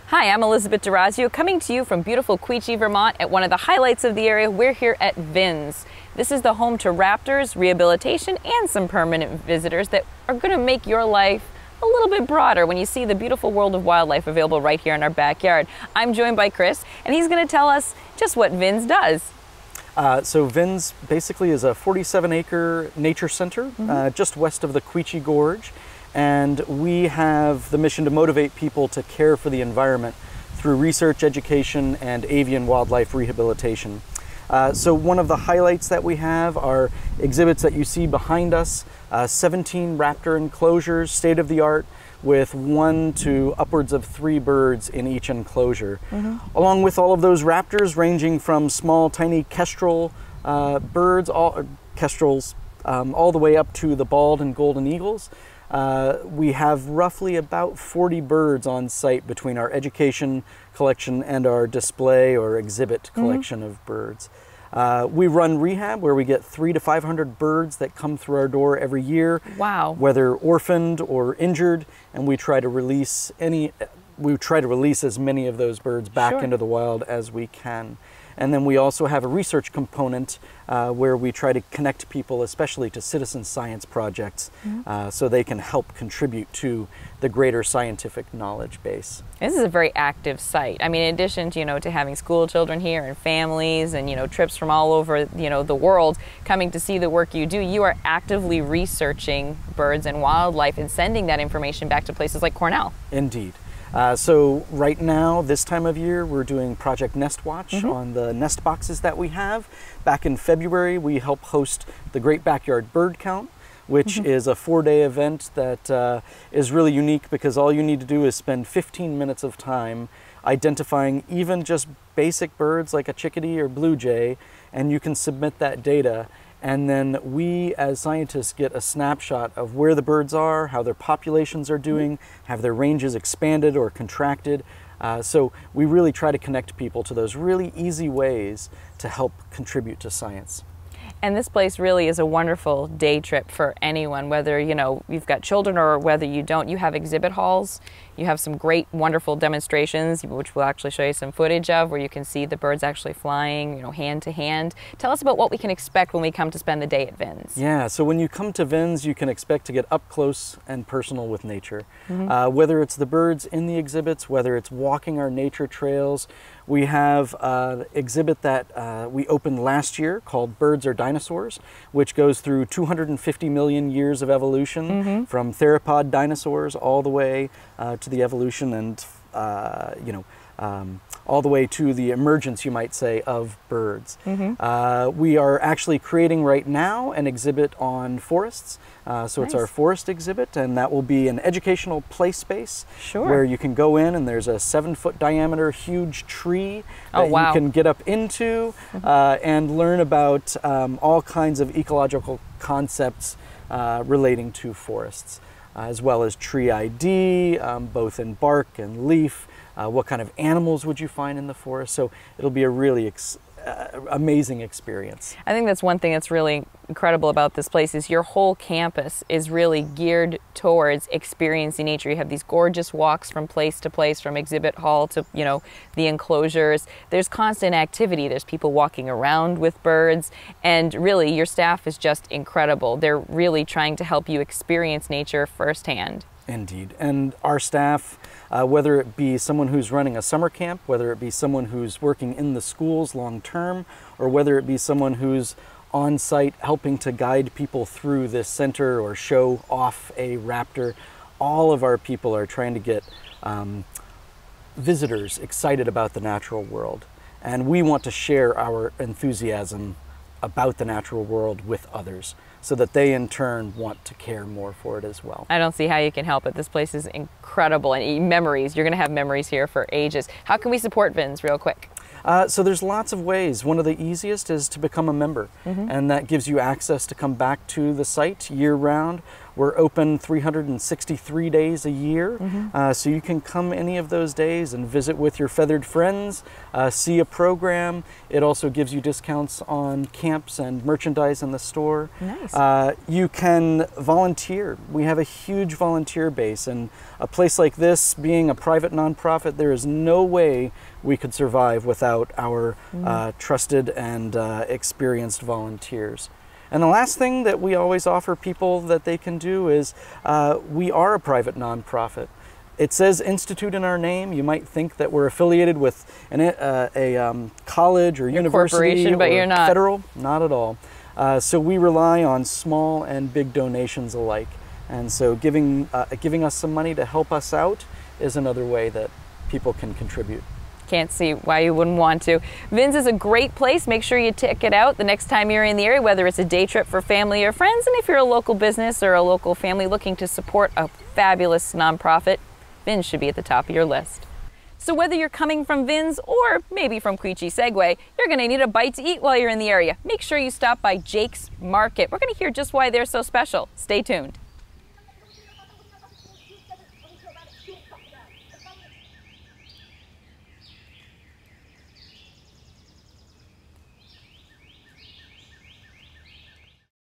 Hi, I'm Elizabeth DeRazio, coming to you from beautiful Quechee, Vermont at one of the highlights of the area. We're here at VINS. This is the home to raptors, rehabilitation, and some permanent visitors that are going to make your life a little bit broader when you see the beautiful world of wildlife available right here in our backyard. I'm joined by Chris, and he's going to tell us just what VINS does. So VINS basically is a 47-acre nature center just west of the Quechee Gorge. And we have the mission to motivate people to care for the environment through research, education, and avian wildlife rehabilitation. So one of the highlights that we have are exhibits that you see behind us, 17 raptor enclosures, state-of-the-art, with 1 to upwards of 3 birds in each enclosure. Along with all of those raptors, ranging from small, tiny kestrel birds, kestrels, all the way up to the bald and golden eagles. We have roughly about 40 birds on site between our education collection and our display or exhibit collection of birds. We run rehab where we get 300 to 500 birds that come through our door every year. Wow. Whether orphaned or injured, and we try to release as many of those birds back into the wild as we can. And then we also have a research component where we try to connect people, especially to citizen science projects, so they can help contribute to the greater scientific knowledge base. This is a very active site. I mean, in addition to, to having school children here and families and, trips from all over, the world coming to see the work you do, you are actively researching birds and wildlife and sending that information back to places like Cornell. Indeed. So right now, this time of year, we're doing Project Nest Watch on the nest boxes that we have. Back in February, we help host the Great Backyard Bird Count, which is a 4-day event that is really unique because all you need to do is spend 15 minutes of time identifying even just basic birds like a chickadee or blue jay, and you can submit that data. And then we, as scientists, get a snapshot of where the birds are, how their populations are doing, have their ranges expanded or contracted. So we really try to connect people to those really easy ways to help contribute to science. And this place really is a wonderful day trip for anyone, whether you've got children or whether you don't. You have exhibit halls. You have some great, wonderful demonstrations, which we'll actually show you some footage of, where you can see the birds actually flying, hand to hand. Tell us about what we can expect when we come to spend the day at VINS. Yeah, so when you come to VINS, you can expect to get up close and personal with nature. Whether it's the birds in the exhibits, whether it's walking our nature trails. We have an exhibit that we opened last year called Birds Are Dinosaurs, which goes through 250 million years of evolution, from theropod dinosaurs all the way to the evolution and, all the way to the emergence, you might say, of birds. We are actually creating right now an exhibit on forests. So it's our forest exhibit, and that will be an educational play space where you can go in and there's a 7-foot diameter huge tree that you can get up into and learn about all kinds of ecological concepts relating to forests, as well as tree ID, both in bark and leaf. What kind of animals would you find in the forest? So it'll be a really amazing experience. I think that's one thing that's really incredible about this place is your whole campus is really geared towards experiencing nature. You have these gorgeous walks from place to place, from exhibit hall to, the enclosures. There's constant activity. There's people walking around with birds, and really your staff is just incredible. They're really trying to help you experience nature firsthand. Indeed. And our staff, whether it be someone who's running a summer camp, whether it be someone who's working in the schools long term, or whether it be someone who's on site helping to guide people through this center or show off a raptor, all of our people are trying to get visitors excited about the natural world. And we want to share our enthusiasm about the natural world with others, so that they in turn want to care more for it as well. I don't see how you can help it. This place is incredible, and memories. You're going to have memories here for ages. How can we support VINS real quick? So there's lots of ways. One of the easiest is to become a member, and that gives you access to come back to the site year-round. We're open 363 days a year, so you can come any of those days and visit with your feathered friends, see a program. It also gives you discounts on camps and merchandise in the store. Nice. You can volunteer. We have a huge volunteer base, and a place like this, being a private nonprofit, there is no way we could survive without our trusted and experienced volunteers. And the last thing that we always offer people that they can do is we are a private nonprofit. It says institute in our name. You might think that we're affiliated with a college or university but or you're not. federal. Not at all. So we rely on small and big donations alike. And so giving us some money to help us out is another way that people can contribute. Can't see why you wouldn't want to. VINS is a great place. Make sure you check it out the next time you're in the area, whether it's a day trip for family or friends. And if you're a local business or a local family looking to support a fabulous nonprofit, VINS should be at the top of your list. So whether you're coming from VINS or maybe from Quechee Segway, you're going to need a bite to eat while you're in the area. Make sure you stop by Jake's Market. We're going to hear just why they're so special. Stay tuned.